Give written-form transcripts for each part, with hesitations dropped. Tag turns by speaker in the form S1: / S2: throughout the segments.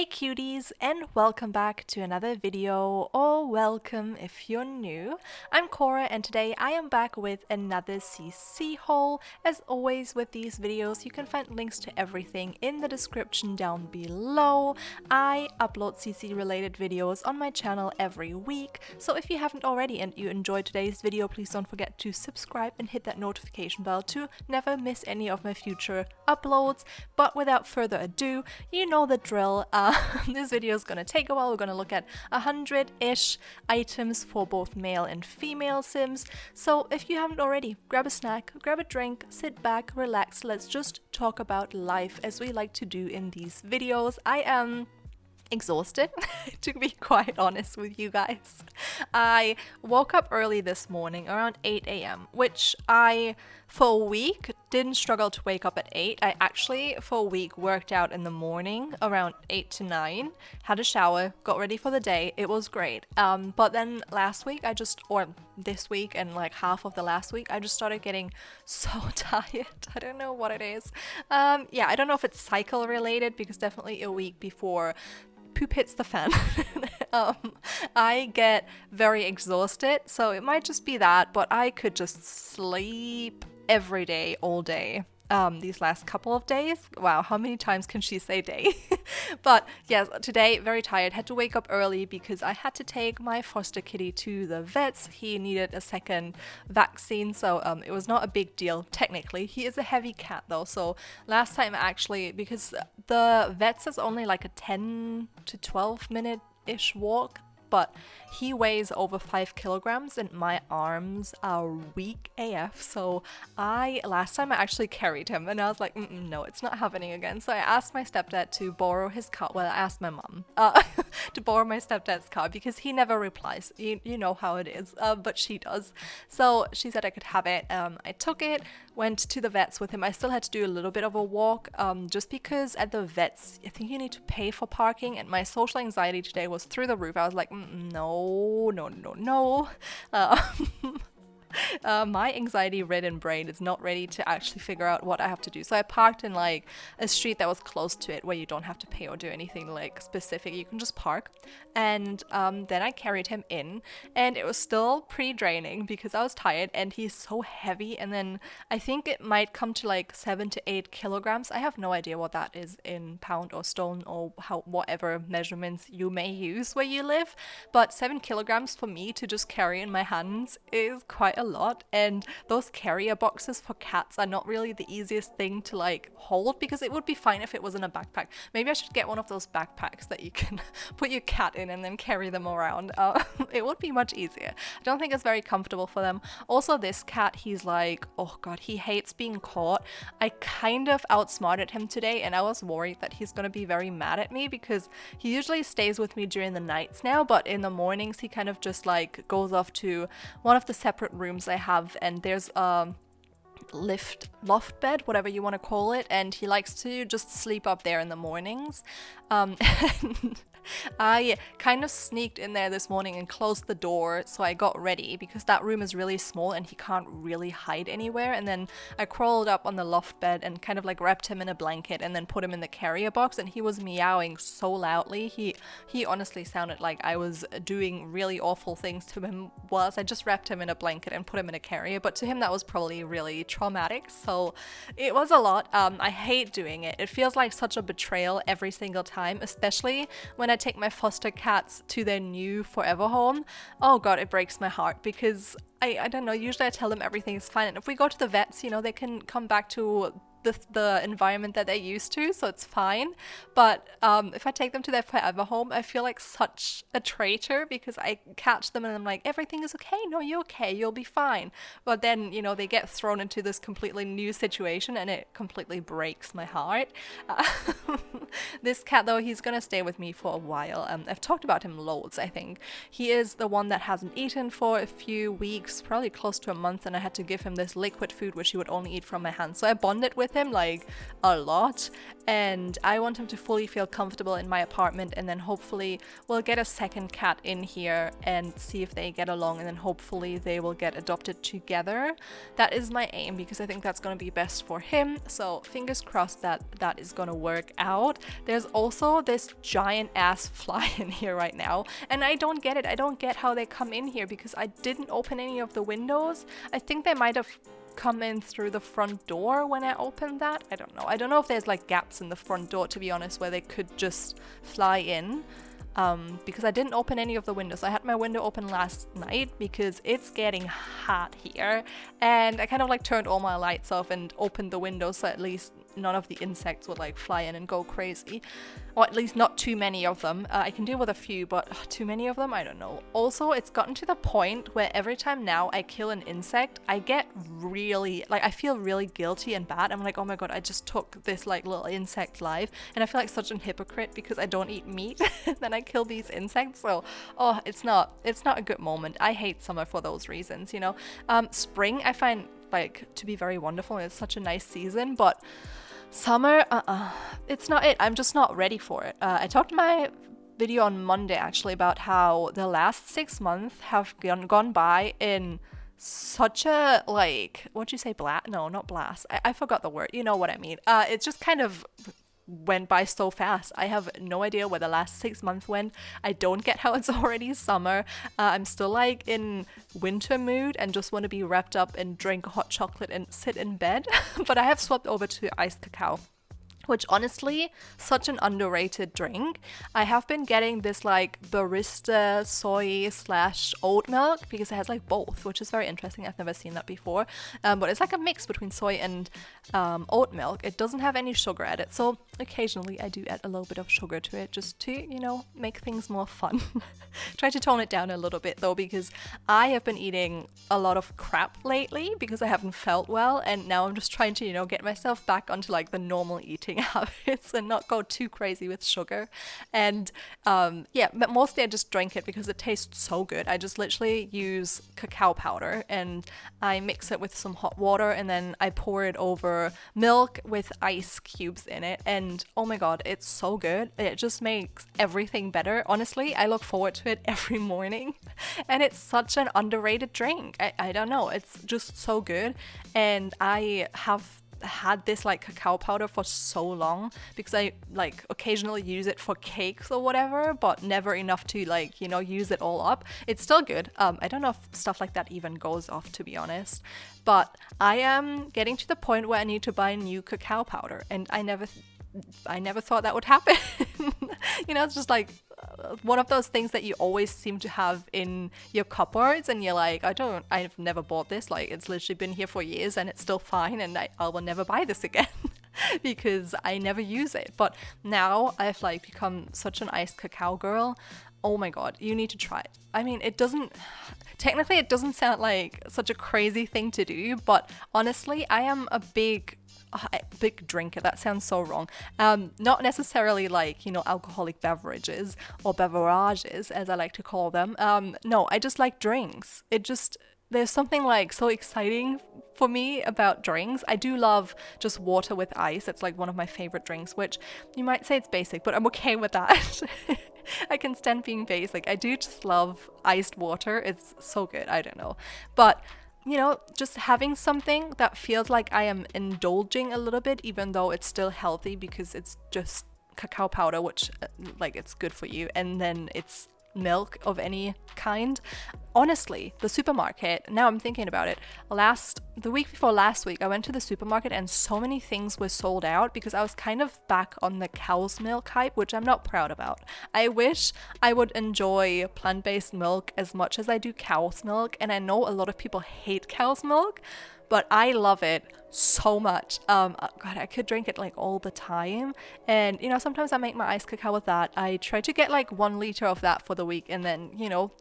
S1: Hey cuties, and welcome back to another video, or welcome if you're new. I'm Cora and today I am back with another CC haul. As always with these videos, you can find links to everything in the description down below. I upload CC related videos on my channel every week, so if you haven't already and you enjoyed today's video, please don't forget to subscribe and hit that notification bell to never miss any of my future uploads. But without further ado, you know the drill. This video is gonna take a while. We're gonna look at 100-ish items for both male and female Sims. So if you haven't already, grab a snack, grab a drink, sit back, relax. Let's just talk about life as we like to do in these videos. I am exhausted, to be quite honest with you guys. I woke up early this morning around 8 a.m., which I, for a week, didn't struggle to wake up at 8. I actually, for a week, worked out in the morning around 8 to 9, had a shower, got ready for the day. It was great. But then last week, or this week and like half of the last week, I just started getting so tired. I don't know what it is. Yeah, I don't know if it's cycle related, because definitely a week before poop hits the fan, I get very exhausted, so it might just be that, but I could just sleep every day, all day. These last couple of days. Wow, how many times can she say day? But yes, today, very tired. Had to wake up early because I had to take my foster kitty to the vets. He needed a second vaccine, so it was not a big deal, technically. He is a heavy cat though, so last time actually, because the vets is only like a 10 to 12 minute-ish walk, but he weighs over 5 kilograms and my arms are weak AF, so last time I actually carried him and I was like, no, it's not happening again. So I asked my stepdad to borrow his car. Well, I asked my mom to borrow my stepdad's car because he never replies. You know how it is, but she does. So she said I could have it. I took it, went to the vets with him. I still had to do a little bit of a walk, just because at the vets, I think you need to pay for parking, and my social anxiety today was through the roof. I was like, no. My anxiety-ridden brain is not ready to actually figure out what I have to do. So I parked in like a street that was close to it where you don't have to pay or do anything like specific. You can just park. And then I carried him in, and it was still pretty draining because I was tired and he's so heavy. And then I think it might come to like 7 to 8 kilograms. I have no idea what that is in pound or stone or whatever measurements you may use where you live. But 7 kilograms for me to just carry in my hands is quite a lot, and those carrier boxes for cats are not really the easiest thing to like hold, because it would be fine if it was in a backpack. Maybe I should get one of those backpacks that you can put your cat in and then carry them around. It would be much easier. I don't think it's very comfortable for them. Also, this cat, he's like, oh god, he hates being caught. I kind of outsmarted him today, and I was worried that he's gonna be very mad at me because he usually stays with me during the nights now, but in the mornings he kind of just like goes off to one of the separate rooms I have, and there's a loft bed, whatever you want to call it, and he likes to just sleep up there in the mornings. And I kind of sneaked in there this morning and closed the door, so I got ready because that room is really small and he can't really hide anywhere. And then I crawled up on the loft bed and kind of like wrapped him in a blanket and then put him in the carrier box, and he was meowing so loudly. He honestly sounded like I was doing really awful things to him whilst I just wrapped him in a blanket and put him in a carrier, but to him that was probably really traumatic, so it was a lot. I hate doing it. It feels like such a betrayal every single time, especially when I take my foster cats to their new forever home. Oh god, it breaks my heart because I don't know, usually I tell them everything is fine, and if we go to the vets, you know, they can come back to the environment that they're used to, so it's fine. But if I take them to their forever home, I feel like such a traitor because I catch them and I'm like, everything is okay, no, you're okay, you'll be fine. But then, you know, they get thrown into this completely new situation and it completely breaks my heart. This cat though, he's gonna stay with me for a while. I've talked about him loads, I think. He is the one that hasn't eaten for a few weeks, probably close to a month, and I had to give him this liquid food which he would only eat from my hand. So I bonded with with him like a lot, and I want him to fully feel comfortable in my apartment, and then hopefully we'll get a second cat in here and see if they get along, and then hopefully they will get adopted together. That is my aim, because I think that's going to be best for him, so fingers crossed that that is going to work out. There's also this giant ass fly in here right now, and I don't get it. I don't get how they come in here because I didn't open any of the windows. I think they might have come in through the front door when I opened that. I don't know. I don't know if there's like gaps in the front door, to be honest, where they could just fly in. Because I didn't open any of the windows. I had my window open last night because it's getting hot here, and I kind of like turned all my lights off and opened the windows so at least none of the insects would like fly in and go crazy, or at least not too many of them. I can deal with a few, but too many of them, I don't know. Also, it's gotten to the point where every time now I kill an insect, I get really, like, I feel really guilty and bad. I'm like, oh my god, I just took this like little insect's life, and I feel like such a hypocrite because I don't eat meat. Then I kill these insects, so oh, it's not a good moment. I hate summer for those reasons, you know. Spring I find like to be very wonderful, and it's such a nice season, but summer, it's not it. I'm just not ready for it. I talked in my video on Monday actually about how the last 6 months have gone by in such a, like, what'd you say, blast? No, not blast. I forgot the word. You know what I mean. It just kind of went by so fast. I have no idea where the last 6 months went. I don't get how it's already summer. I'm still like in winter mood and just want to be wrapped up and drink hot chocolate and sit in bed. But I have swapped over to iced cacao, which honestly, such an underrated drink. I have been getting this like barista soy / oat milk because it has like both, which is very interesting. I've never seen that before. But it's like a mix between soy and oat milk. It doesn't have any sugar added, so occasionally I do add a little bit of sugar to it just to, you know, make things more fun. Try to tone it down a little bit though, because I have been eating a lot of crap lately because I haven't felt well, and now I'm just trying to, you know, get myself back onto like the normal eating habits and not go too crazy with sugar. And yeah, but mostly I just drink it because it tastes so good. I just literally use cacao powder and I mix it with some hot water, and then I pour it over milk with ice cubes in it, and oh my god, it's so good. It just makes everything better. Honestly, I look forward to it every morning, and it's such an underrated drink. I don't know, it's just so good. And I have had this like cacao powder for so long because I like occasionally use it for cakes or whatever, but never enough to like, you know, use it all up. It's still good. I don't know if stuff like that even goes off, to be honest, but I am getting to the point where I need to buy new cacao powder, and I never thought that would happen. You know, it's just like one of those things that you always seem to have in your cupboards, and you're like, I've never bought this, like it's literally been here for years and it's still fine, and I will never buy this again because I never use it. But now I've like become such an iced cacao girl. Oh my god, you need to try it. I mean, it doesn't sound like such a crazy thing to do, but honestly, I am a big drinker. That sounds so wrong. Not necessarily like, you know, alcoholic beverages or beverages as I like to call them. No, I just like drinks. There's something like so exciting for me about drinks. I do love just water with ice. It's like one of my favorite drinks, which you might say it's basic, but I'm okay with that. I can stand being basic. I do just love iced water. It's so good. I don't know. But you know, just having something that feels like I am indulging a little bit, even though it's still healthy because it's just cacao powder, which like it's good for you, and then it's milk of any kind. Honestly, the supermarket, now I'm thinking about it, the week before last week I went to the supermarket and so many things were sold out because I was kind of back on the cow's milk hype, which I'm not proud about. I wish I would enjoy plant-based milk as much as I do cow's milk, and I know a lot of people hate cow's milk, but I love it so much. God, I could drink it like all the time. And you know, sometimes I make my iced cacao with that. I try to get like 1 liter of that for the week, and then, you know,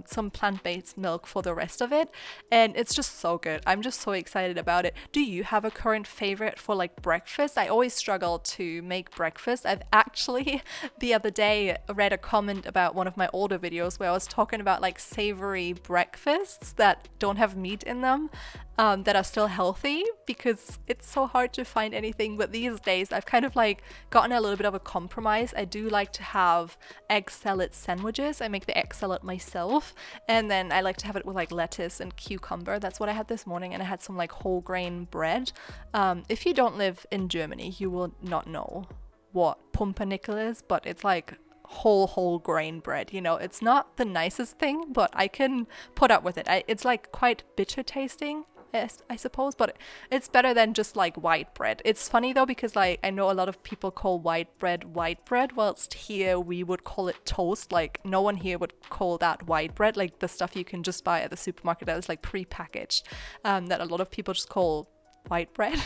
S1: some plant-based milk for the rest of it. And it's just so good. I'm just so excited about it. Do you have a current favorite for like breakfast? I always struggle to make breakfast. I've actually the other day read a comment about one of my older videos where I was talking about like savory breakfasts that don't have meat in them, that are still healthy, because because it's so hard to find anything. But these days I've kind of like gotten a little bit of a compromise. I do like to have egg salad sandwiches. I make the egg salad myself, and then I like to have it with like lettuce and cucumber. That's what I had this morning, and I had some like whole grain bread. If you don't live in Germany, you will not know what pumpernickel is, but it's like whole grain bread. You know, it's not the nicest thing, but I can put up with it. It's like quite bitter tasting, I suppose, but it's better than just like white bread. It's funny though, because like I know a lot of people call white bread, whilst here we would call it toast. Like no one here would call that white bread, like the stuff you can just buy at the supermarket that is like pre-packaged, that a lot of people just call white bread.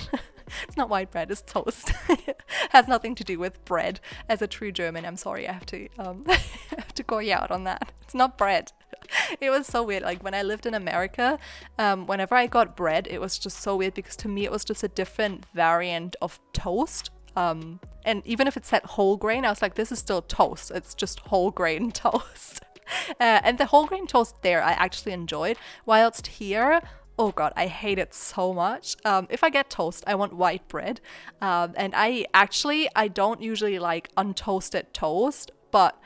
S1: It's not white bread, it's toast. Has nothing to do with bread. As a true German, I'm sorry, I have to I have to call you out on that. It's not bread. It was so weird. Like when I lived in America, whenever I got bread, it was just so weird, because to me it was just a different variant of toast. And even if it said whole grain, I was like, this is still toast. It's just whole grain toast. And the whole grain toast there I actually enjoyed, whilst here, oh god, I hate it so much. If I get toast, I want white bread. And I don't usually like untoasted toast, but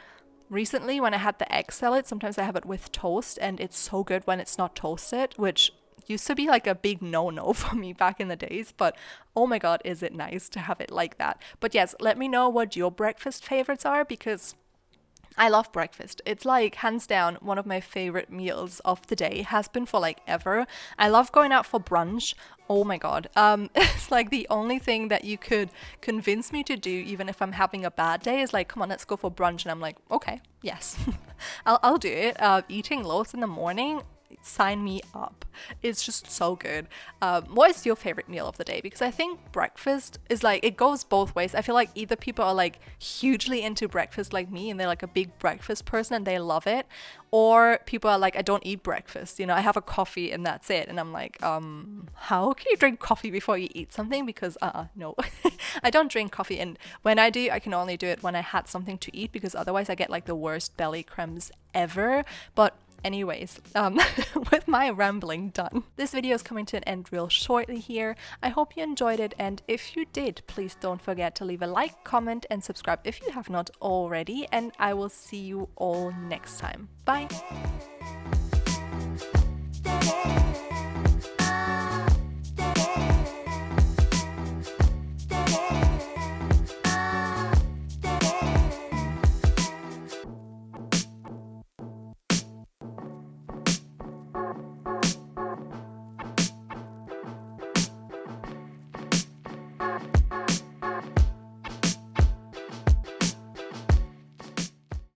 S1: recently when I had the egg salad, sometimes I have it with toast, and it's so good when it's not toasted, which used to be like a big no-no for me back in the days, but oh my god, is it nice to have it like that. But yes, let me know what your breakfast favorites are, because I love breakfast. It's like hands down one of my favorite meals of the day, has been for like ever. I love going out for brunch. Oh my god. It's like the only thing that you could convince me to do, even if I'm having a bad day, is like, come on, let's go for brunch. And I'm like, okay, yes, I'll do it. Eating loads in the morning, sign me up. It's just so good. What is your favorite meal of the day? Because I think breakfast is like, it goes both ways. I feel like either people are like hugely into breakfast like me, and they're like a big breakfast person and they love it, or people are like, I don't eat breakfast, you know, I have a coffee and that's it. And I'm like, how can you drink coffee before you eat something? Because no. I don't drink coffee, and when I do, I can only do it when I had something to eat, because otherwise I get like the worst belly cramps ever. But anyways, with my rambling done, this video is coming to an end real shortly here. I hope you enjoyed it, and if you did, please don't forget to leave a like, comment, and subscribe if you have not already, and I will see you all next time. Bye!